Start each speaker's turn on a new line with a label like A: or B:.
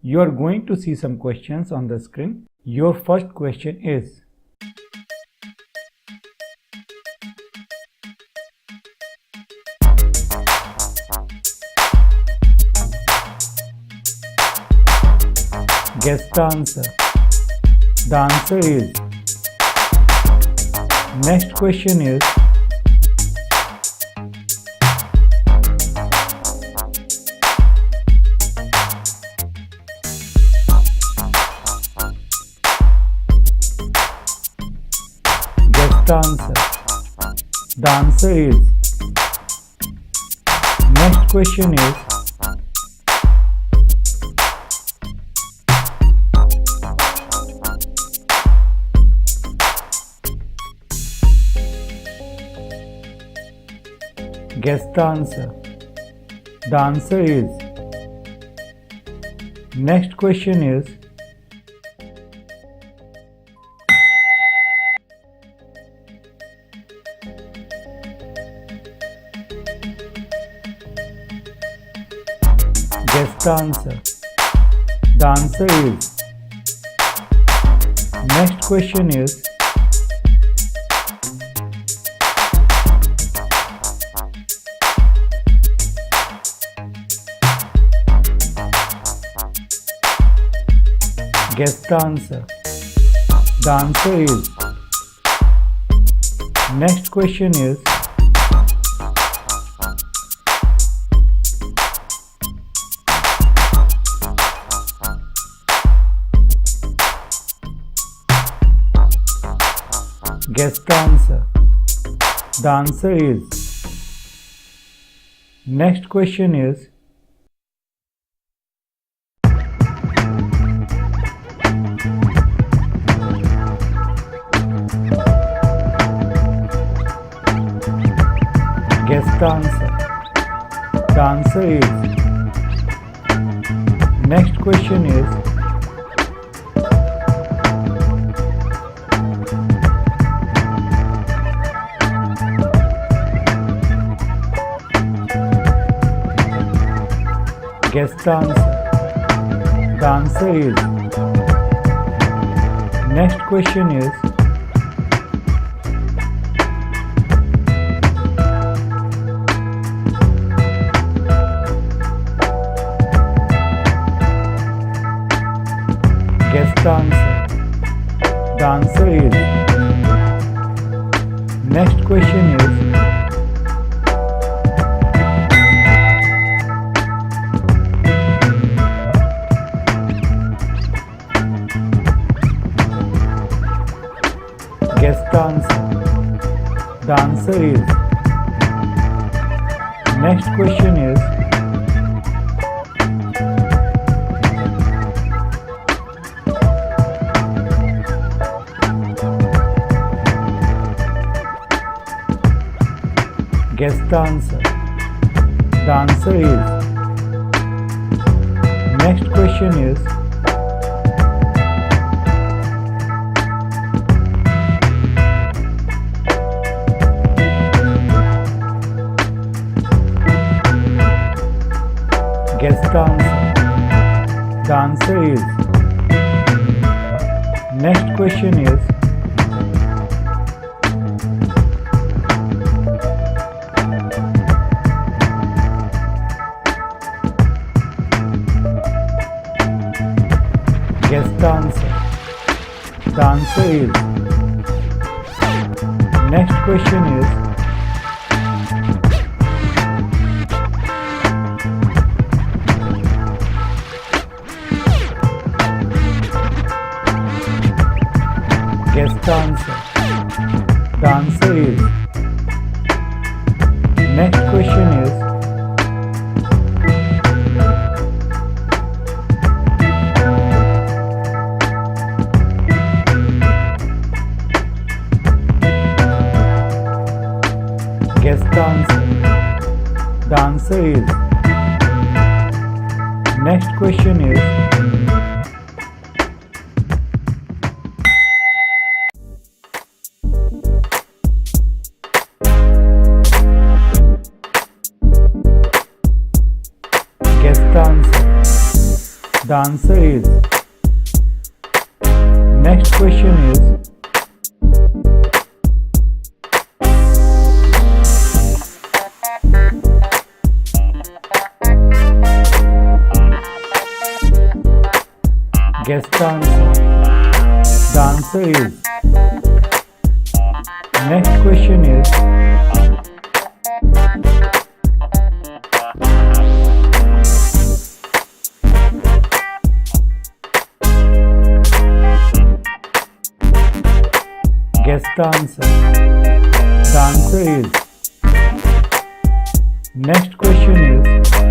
A: You are going to see some questions on the screen. Your first question is: guess the answer. The answer is. Next question is: guess the answer. The answer is. Next question is: guess the answer. The answer is. Next question is: guess the answer. The answer is. Next question is: guess the answer. The answer is. Next question is: guess the answer. The answer is. Next question is: guess the answer. The answer is. Next question is: guess the answer. The answer is. Next question is: guess the answer. The answer is. Next question is: guess the answer. The answer is. Next question is: guess the answer. The answer is. Next question is: guess the answer. The answer is. Next question is: guess the answer. The answer is. Next question is: guess the answer. The answer is. Next question is: guess the answer. The answer is. Next question is: guess the answer. The answer is. Next question is. Guess the answer. The answer is. Next question is. Guess the answer. The answer is. Next question is.